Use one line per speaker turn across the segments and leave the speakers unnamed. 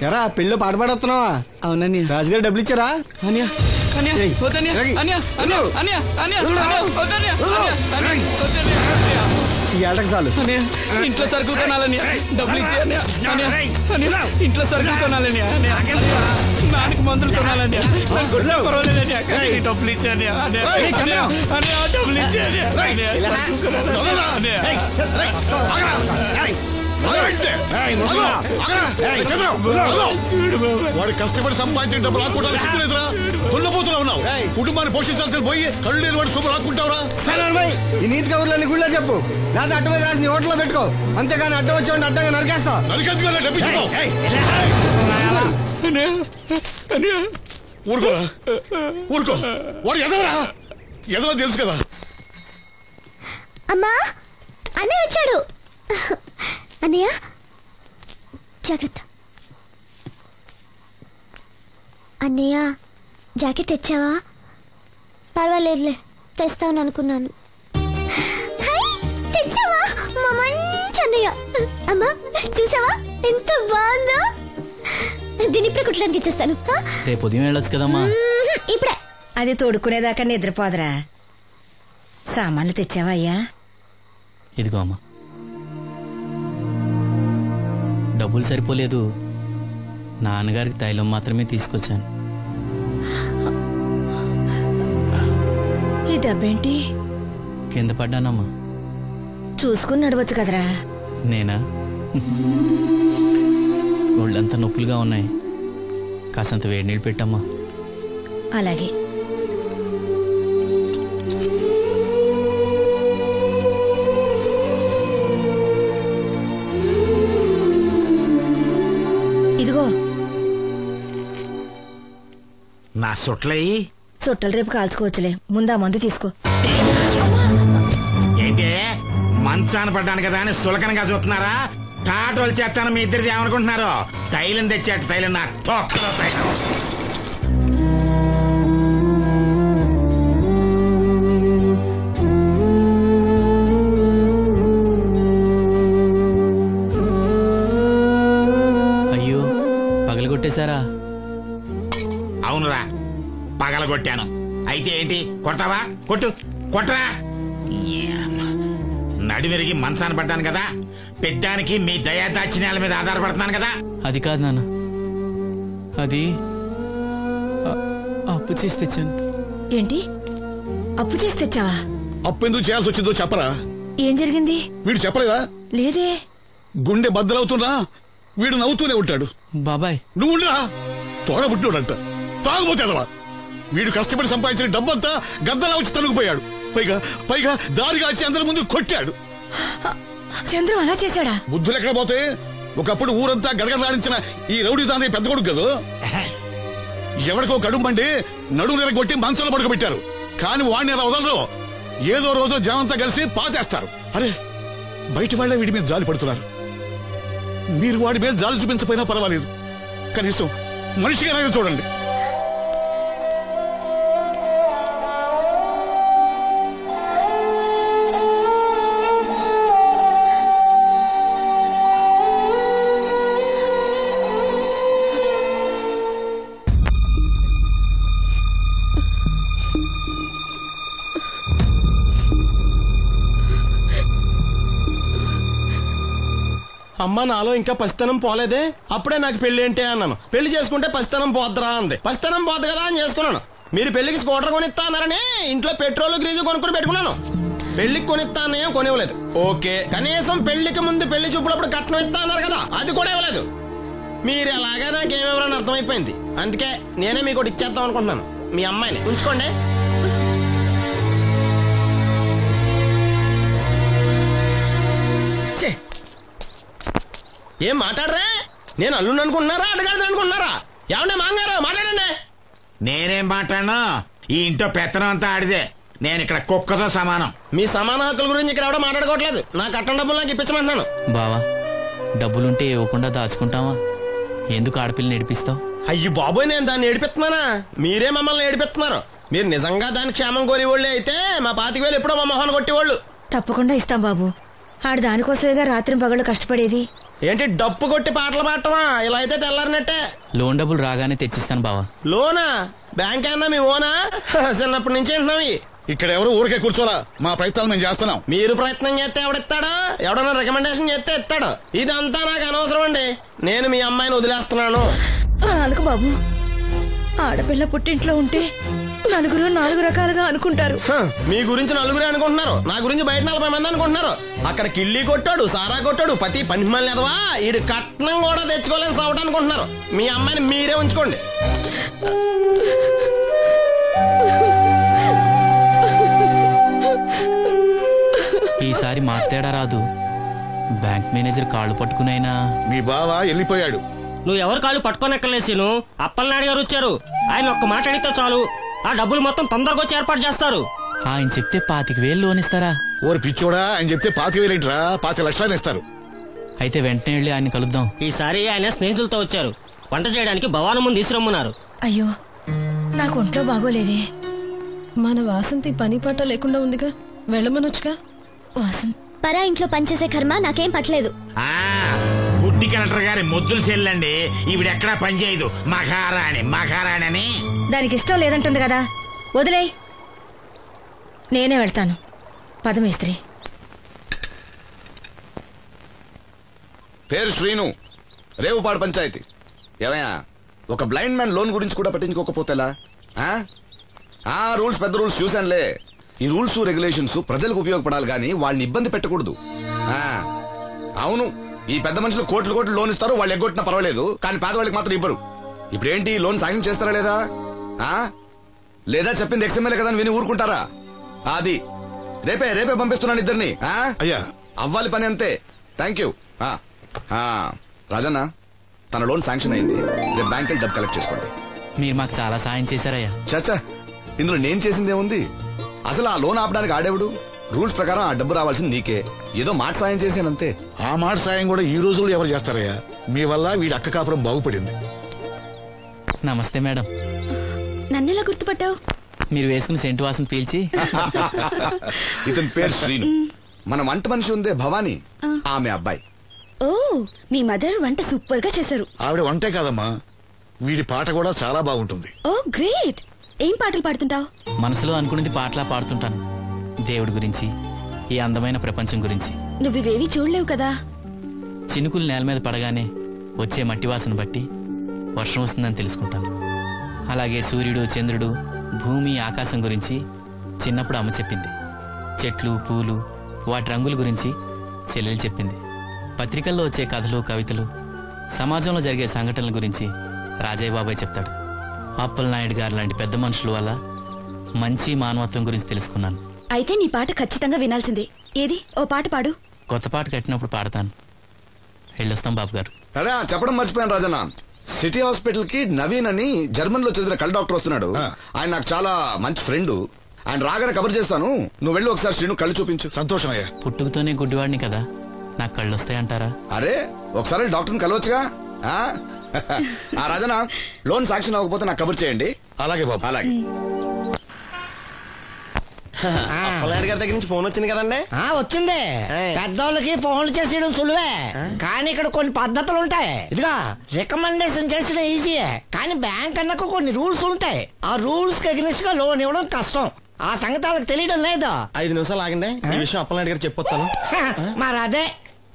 ఎరా పెళ్ళి పాట పాడుతున్నావా?
అవునని
రాజుగారు డబ్బులు ఇచ్చారా? ఈ ఏటకు చాలు.
ఇంట్లో సరుకులు కొనాలని డబ్బులు ఇచ్చే ఇంట్లో సరుకులు కొనాలని నాన్నకి మందులు కొనాలని పర్వాలేదని డబ్బులు ఇచ్చాను డబ్బులు ఇచ్చాను.
వాడు కష్టపడి సంపాదించిన డబ్బులు ఆకుంటారు. సిగ్గులేదురా? దున్నపోతున్నా ఉన్నావు. కుటుంబాన్ని పోషించాల్సిన పోయి కళ్ళు లేని వాడు శుభ్రం ఆకుంటావురా?
ఈ నీతి కబుర్లన్నీ గుళ్ళో చెప్పు. లేదా అడ్డ మీద రాసి నీ హోటల్లో పెట్టుకో. అంతేగాని అడ్డం వచ్చి అడ్డంగా నరికేస్తా.
ఊరుకోరా, ఊరుకో. వాడు ఎదవరా? ఎదవ తెలుసు కదా.
అమ్మా అన్నయ్య వచ్చాడు. అన్నయ్య జాగ్రత్త. అన్నయ్య జాకెట్ తెచ్చావా? పర్వాలేదులే, తెస్తావని అనుకున్నాను. తెచ్చావా? మా మంచి అన్నయ్య. అమ్మా చూసావా ఎంత బాగుందో? దీన్ని ఇప్పుడే కుట్టడానికి ఇచ్చేస్తాను.
రేపు ఉదయం వెళ్ళొచ్చు కదమ్మా.
ఇప్పుడే.
అది తోడుకునేదాకా నిద్రపోదరా. సామాన్లు తెచ్చావా అయ్యా?
ఇదిగో అమ్మా. డబ్బులు సరిపోలేదు, నాన్నగారికి తైలం మాత్రమే తీసుకొచ్చాను.
ఈ డబ్బేంటి?
కింద పడ్డానమ్మా.
చూసుకుని నడవచ్చు కదరా.
నేనా? ఒళ్ళంతా నొప్పులుగా ఉన్నాయి, కాసంత వేడి నీళ్ళు పెట్టమ్మా.
అలాగే. ఇదిగో
నా సొట్లయి.
చుట్టలు రేపు కాల్చుకోవచ్చులే, ముందా మందు తీసుకో.
ఏంటే మంచాన పడ్డాను కదా అని సులకనగా చూస్తున్నారా? టాటోలు చేస్తాను. మీ ఇద్దరిది ఏమనుకుంటున్నారు? తైలం తెచ్చాట. తైలం నా తొక్కలో తైలం.
అయ్యో, పగలగొట్టేశారా?
అవునురా, పగలగొట్టాను. అయితే ఏంటి, కొడతావా? కొట్టు, కొట్టరా. నడివిరిగి మంచాన పడ్డాను కదా, పెద్దానికి మీ దయాదాచిన్యాల మీద ఆధారపడుతున్నాను కదా.
అది కాదు నాన్న, అది అప్పు చేసి తెచ్చాను.
ఏంటి అప్పు చేసి తెచ్చావా?
అప్పు ఎందుకు చేయాల్సి వచ్చిందో చెప్పరా?
ఏం జరిగింది?
వీడు చెప్పలేదా?
లేదే.
గుండె బద్దలవుతున్నా వీడు నవ్వుతూనే ఉంటాడు.
బాబాయ్
నువ్వు ఉండరా? తోడబుట్టినోడంట, తాగుపోతేదవా. వీడు కష్టపడి సంపాదించిన డబ్బంతా గద్దలా వచ్చి తనుకుపోయాడు. పైగా పైగా దారిగా వచ్చి అందరి ముందు కొట్టాడు.
చంద్రు అలా చేశాడా?
బుద్ధులు ఎక్కడ పోతే? ఒకప్పుడు ఊరంతా గడగడలాడించిన ఈ రౌడీ దాని పెద్ద కొడుకు కదా. ఎవరికో కడుంబండి నడుము నిరగొట్టి మంచంలో పడుకోబెట్టారు. కాని వాడిని అలా వదలరు. ఏదో రోజు జనంతా కలిసి పాతేస్తారు. అరే, బయట వాళ్లే వీడి మీద జాలి పడుతున్నారు. మీరు వాడి మీద జాలి చూపించపోయినా పర్వాలేదు, కనీసం మనిషిగా చూడండి.
అమ్మ నాలో ఇంకా పసితనం పోలేదే. అప్పుడే నాకు పెళ్లి ఏంటి అన్నాను. పెళ్లి చేసుకుంటే పసితనం పోద్దురా అంది. పసితనం పోద్దు కదా అని చేసుకున్నాను. మీరు పెళ్లికి స్కూటర్ కొనిస్తా అన్నారని ఇంట్లో పెట్రోల్ గ్రీజు కొనుక్కుని పెట్టుకున్నాను. పెళ్లికి కొనిస్తా అన్నయ్యం కొనివ్వలేదు. ఓకే, కనీసం పెళ్లికి ముందు పెళ్లి చూపులప్పుడు కట్నం ఇస్తా అన్నారు కదా, అది కూడా ఇవ్వలేదు. మీరు ఎలాగా నాకేమెవరని అర్థమైపోయింది. అందుకే నేనే మీకు ఒకటి ఇచ్చేద్దాం అనుకుంటున్నాను. మీ అమ్మాయిని ఉంచుకోండి. ఏం మాట్లాడరా? నేను అల్లుని అనుకుంటున్నారా, అడగాలి అనుకుంటున్నారా? ఏమన్నా మాంగారు మాట్లాడండి.
నేనేం మాట్లాడను? ఈ ఇంట్లో పెత్తనం అంతా ఆడిదే. నేను ఇక్కడ కుక్కతో సమానం.
మీ సమాన హక్కుల గురించి ఇక్కడ ఎవడో మాట్లాడుకోవట్లేదు. నా కట్టం డబ్బులు నాకు ఇప్పించమంటున్నాను.
బావా, డబ్బులుంటే ఇవ్వకుండా దాచుకుంటావా? ఎందుకు ఆడపిల్లని ఏడిపిస్తావు?
అయ్యి బాబోయ్, నేను దాన్ని ఏడిపిస్తున్నానా? మీరే మమ్మల్ని ఏడిపిస్తున్నారు. మీరు నిజంగా దాని క్షేమం కోరేవాళ్ళే అయితే మా 25,000 ఎప్పుడో మా మొహాన్ని కొట్టేవాళ్ళు.
తప్పకుండా ఇస్తాం బాబు. ఆడు దానికోసమేగా రాత్రి పగళ్ళు కష్టపడేది.
ఏంటి డప్పు కొట్టి పాటలు పాడటమా? ఇలా అయితే తెల్లారినట్టే.
లోన్ డబ్బులు రాగానే తెచ్చిస్తాను బావా.
లోనా? బ్యాంక్ అన్నా మీ ఓనా? చిన్నప్పటి నుంచి వింటున్నాం.
ఇక్కడ ఎవరు ఊరికే కూర్చోలా, మా ప్రయత్నాలు మేము చేస్తున్నాం.
మీరు ప్రయత్నం చేస్తే ఎవడిస్తాడు? ఎవడన్నా రికమెండేషన్ చేస్తే ఇస్తాడు. ఇదంతా నాకు అనవసరం అండి. నేను మీ అమ్మాయిని వదిలేస్తున్నాను.
అనుకు బాబు, ఆడపిల్ల పుట్టింట్లో ఉంటే నలుగురు 4 రకాలుగా అనుకుంటారు.
మీ గురించి నలుగురే అనుకుంటున్నారు, నా గురించి బయట 40 మంది అనుకుంటున్నారు. అక్కడ కిళ్ళి కొట్టాడు, సారా కొట్టాడు, పతి పని మళ్ళీ ఎదవా, ఈడు కట్నం కూడా తెచ్చుకోలేని సవట అనుకుంటున్నారు. మీ అమ్మాయిని మీరే ఉంచుకోండి.
ఈసారి మార్తేడా రాదు. బ్యాంక్ మేనేజర్ కాళ్ళు పట్టుకునైనా.
మీ బావ వెళ్ళిపోయాడు.
నువ్వు ఎవరు కాళ్ళు పట్టుకోనెక్కలేసిను. అప్పలనాయుడు గారు వచ్చారు. ఆయన ఒక్క మాట అడిగితే చాలు, ఆ డబ్బులు మొత్తం తొందరగా వచ్చి ఏర్పాటు చేస్తారు.
ఆయన చెప్తే 25,000 లోన్ ఇస్తారా?
ఓరి పిచ్చోడా, ఆయన చెప్తే 25,000 5 లక్షలు ఇస్తారు.
అయితే వెంటనే వెళ్ళి ఆయన కలుద్దాం.
ఈసారి ఆయన స్నేహితులతో వచ్చారు. వంట చేయడానికి భవానం ముందు తీసురమ్మన్నారు.
అయ్యో, నాకు ఒంట్లో బాగోలేదే.
మన వాసంతి పని పట్ట లేకుండా ఉందిగా, వెళ్ళమనొచ్చుగా.
వాసంత్
పరా ఇంట్లో పనిచేసే కర్మ నాకేం పట్టలేదు.
గుడ్డి కలెక్టర్ గారి ముద్దులు చెల్లండి. ఈవిడెక్కడా పనిచేయదు. మహారాణి మహారాణి అని.
దానికి ఇష్టం లేదంటుంది కదా, వదిలేయ్. నేనే వెళ్తాను. పదమేస్త్రి.
పేరు శ్రీను, రేవుపాడు పంచాయతీ. ఏమయ్యా, ఒక బ్లైండ్ మ్యాన్ లోన్ గురించి కూడా పట్టించుకోకపోతేలా? రూల్స్ పెద్ద రూల్స్ చూశానులే. ఈ రూల్స్ రెగ్యులేషన్స్ ప్రజలకు ఉపయోగపడాలి గాని వాళ్ళని ఇబ్బంది పెట్టకూడదు. అవును, ఈ పెద్ద మనుషులు కోట్లు లోన్ ఇస్తారు, వాళ్ళు ఎగ్గొట్టినా పర్వాలేదు, కానీ పేదవాళ్ళకి మాత్రం ఇవ్వరు. ఇప్పుడేంటి, లోన్ సాయం చేస్తారా లేదా? లేదా చెప్పింది ఎక్స్ఎంఎల్ఏ కదా అని విని ఊరుకుంటారా? అది రేపే పంపిస్తున్నాను ఇద్దరిని.
అయ్యా,
అవ్వాలి పని అంతే. Thank you. రాజన్న, తన లోన్ శాంక్షన్ అయింది. రేపు బ్యాంక్ వెళ్ళి డబ్బు కలెక్ట్ చేసుకోండి.
మీరు మాకు చాలా సాయం చేశారయ్యా.
చచ్చా, ఇందులో నేను చేసిందేముంది? అసలు ఆ లోన్ ఆపడానికి ఆడేవుడు? రూల్స్ ప్రకారం ఆ డబ్బు రావాల్సింది నీకే. ఏదో మాట సాయం చేశానంతే.
ఆ మాట సాయం కూడా ఈ రోజుల్లో ఎవరు చేస్తారయ్యా? మీ వల్ల వీడి అక్క కాపురం బాగుపడింది.
నమస్తే మేడం.
నన్నెలా గుర్తుపట్టావు?
మీరు వేసుకుని సెంటు వాసన పీల్చి.
ఇతని పేరు శ్రీను. మన వంట మనిషి ఉందే భవానీ, ఆమె అబ్బాయి.
ఓ, మీ మదర్ వంట సూపర్ గా చేశారు.
ఆవిడ వంటే కాదమ్మా, వీడి పాట కూడా చాలా బాగుంటుంది.
ఓ గ్రేట్. ఏం పాటలు పాడుతుంటావు?
మనసులో అనుకున్నది పాటలా పాడుతుంటాను. దేవుడి గురించి, ఈ అందమైన ప్రపంచం గురించి.
నువ్వివేవి చూడలేవు కదా.
చినుకులు నేల మీద పడగానే వచ్చే మట్టి వాసన బట్టి వర్షం వస్తుందని తెలుసుకుంటాను. అలాగే సూర్యుడు, చంద్రుడు, భూమి, ఆకాశం గురించి చిన్నప్పుడు అమ్మ చెప్పింది. చెట్లు, పూలు, వాటి రంగుల గురించి చెల్లెలు చెప్పింది. పత్రికల్లో వచ్చే కథలు, కవితలు, సమాజంలో జరిగే సంఘటనల గురించి రాజయ్య బాబాయ్ చెప్తాడు. అప్పలనాయుడు గారు లాంటి పెద్ద మనుషుల వల్ల మంచి మానవత్వం గురించి తెలుసుకున్నాను.
అయితే నీ పాట ఖచ్చితంగా వినాల్సిందే. ఏది, ఓ పాట పాడు.
కొత్త పాట కట్టినప్పుడు పాడతాను. వెళ్ళొస్తాం బాబు గారు.
అరే, చెప్పడం మర్చిపోయాను రాజన్న. సిటీ హాస్పిటల్ కి నవీన్ అని జర్మన్ లో చదివిన కళ్ళ డాక్టర్ వస్తున్నాడు. ఆయన నాకు చాలా మంచి ఫ్రెండ్. ఆయన రాగానే కబర్ చేస్తాను. నువ్వు వెళ్ళి ఒకసారి శ్రీను కళ్ళు చూపించు.
సంతోషం అయ్యా.
పుట్టుకతోనే గుడ్డివాడిని కదా, నాకు కళ్ళు వస్తాయంటారా?
అరే, ఒకసారి డాక్టర్ని కలవచ్చుగా. రాజన్న, లోన్ శాంక్షన్ అవ్వకపోతే నాకు కబుర్ చేయండి.
అలాగే బాబు.
అలాగే.
అప్పలనాయుడు గారి దగ్గర నుంచి ఫోన్ వచ్చింది కదండి.
వచ్చింది. పెద్దోళ్ళకి ఫోన్లు చేసేయడం సులువే, కానీ ఇక్కడ కొన్ని పద్ధతులు ఉంటాయి. ఇదిగా రికమెండేషన్ చేసడం ఈజీయే, కానీ బ్యాంక్ అన్నకు కొన్ని రూల్స్ ఉంటాయి. ఆ రూల్స్ కి అగ్నిస్ట్ గా లోన్ ఇవ్వడం కష్టం. ఆ సంగతి వాళ్ళకి తెలియడం లేదు.
5 నిమిషాలు ఆగండి, ఈ విషయం అప్పలనాయుడు గారు చెప్పొస్తాను.
మరి అదే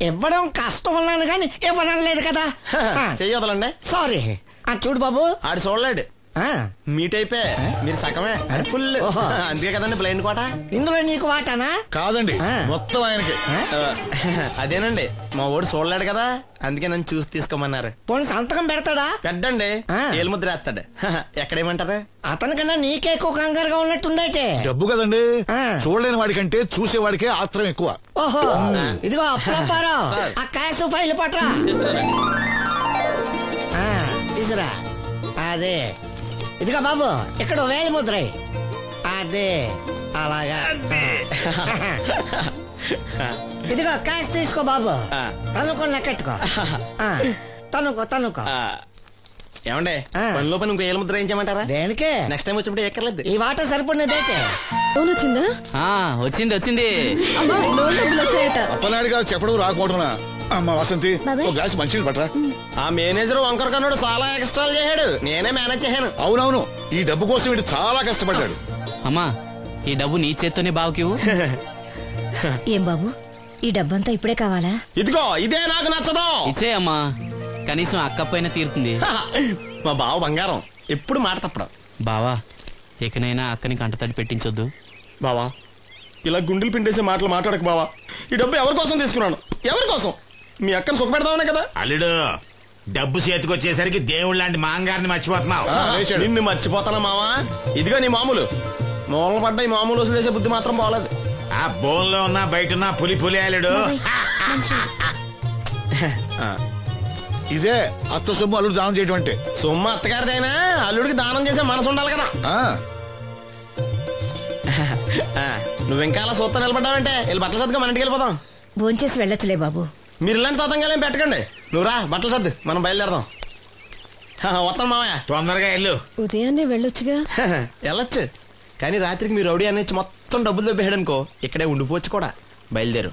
ఇవ్వడం కష్టం ఉన్నాను కానీ ఇవ్వడం లేదు కదా.
చెయ్యొదలండి.
సారీ. చూడు బాబు,
ఆడు చూడలేడు. మీట్ అయిపోయి మీరు సగమే, ఫుల్. అందుకే కదండి బ్లైండ్ కోట.
ఇందులో నీకు వాటానా?
కాదండి, మొత్తం ఆయనకి.
అదేనండి, మా ఓడు చూడలేడు కదా, అందుకే నన్ను చూసి తీసుకోమన్నారు.
పోనీ సంతకం పెడతాడా?
పెద్దండి, ఏలు ముద్ర వేస్తాడు. ఎక్కడేమంటారు?
అతనికన్నా నీకే ఎక్కువ కంగారుగా ఉన్నట్టుందైతే.
డబ్బు కదండి, చూడలేని వాడికంటే చూసేవాడికే ఆత్రం ఎక్కువ.
ఓహో, ఇదిగో అప్పారావు, ఆ క్యాష్ ఫైల్ పట్రా. తీసురా. అదే, ఇదిగో బాబు, ఇక్కడ వేలి ముద్ర. అదే, అలాగా. ఇదిగో క్యాష్ తీసుకో బాబు. తనుకో, లెక్కెట్టుకో. తనుకో.
ఏమండే పనిలో పని ఇంకో ఏళ్ళ ముద్ర వేయించమంటారా?
దేనికే?
నెక్స్ట్ టైం వచ్చినప్పుడు ఎక్కర్లేదు.
ఈ వాట సరిపడినదైతే.
ఫోన్ వచ్చిందా?
వచ్చింది వచ్చింది.
అమ్మా లోన్ డబ్బులు వచ్చాయట.
అప్పనాయుడు గారు చెప్పడం రాకపోవడం. అమ్మ వాసంతి ఒక గ్లాస్ మంచినీళ్ళు పట్టరా.
ఆ మేనేజర్ వంకర కన్నాడు చాలా ఎక్స్ట్రాలు చేశాడు, నేనే మేనేజ్ చేశాను.
అవునవును, ఈ డబ్బు కోసం వీడు చాలా కష్టపడ్డాడు.
అమ్మా ఈ డబ్బు నీ చేత్తోనే బావుకివు.
ఏం బాబు ఈ డబ్బంతా ఇప్పుడే కావాలా?
ఇదిగో ఇదే నాకు నచ్చదు.
ఇచ్చే అమ్మా, కనీసం అక్కపైన తీరుతుంది.
మా బావ బంగారం, ఎప్పుడు మాట తప్పడం.
బావా ఇకనైనా అక్కని కంటతడి పెట్టించొద్దు.
బావా ఇలా గుండెలు పిండేసే మాటలు మాట్లాడక బావా. ఈ డబ్బు ఎవరి కోసం తీసుకున్నాను? ఎవరి కోసం? మీ అక్కను సుఖ పెడదామనే కదా.
అల్లుడు డబ్బు చేతికొచ్చేసరికి దేవుడు లాంటి మాంగారిని మర్చిపోతున్నావు.
నిన్ను మర్చిపోతానా మావా? ఇదిగో నీ మామూలు మూలన పడ్డ ఈ మామూలు వసూలు చేసే బుద్ధి మాత్రం బాగలేదు.
ఆ బోన్లో ఉన్నా బయట ఉన్నా పులి పులి అల్లుడు.
ఇదే అత్త సొమ్ము అల్లుడు దానం చేయటం అంటే.
సొమ్ము అత్తగారిదైనా అల్లుడికి దానం చేసే మనసు ఉండాలి కదా. నువ్వు ఇంకా అలా సూత్తా నిలబడ్డావంటే వెళ్ళి బట్టలు సర్దుగా మన ఇంటికి వెళ్ళిపోదాం.
భోంచేసి వెళ్ళొచ్చులే బాబు.
మీరు ఇలాంటి తతంగాలు ఏం పెట్టకండి. నువ్వు రా బట్టలు సర్దు, మనం బయలుదేరదాం. వస్తాను మావయ్య.
తొందరగా వెళ్ళు.
ఉదయాన్నే వెళ్ళొచ్చుగా.
వెళ్ళొచ్చు, కానీ రాత్రికి మీరు రౌడీ అనేసి మొత్తం డబ్బులు దొబ్బేయడనుకో ఇక్కడే ఉండిపోవచ్చు కూడా. బయలుదేరు.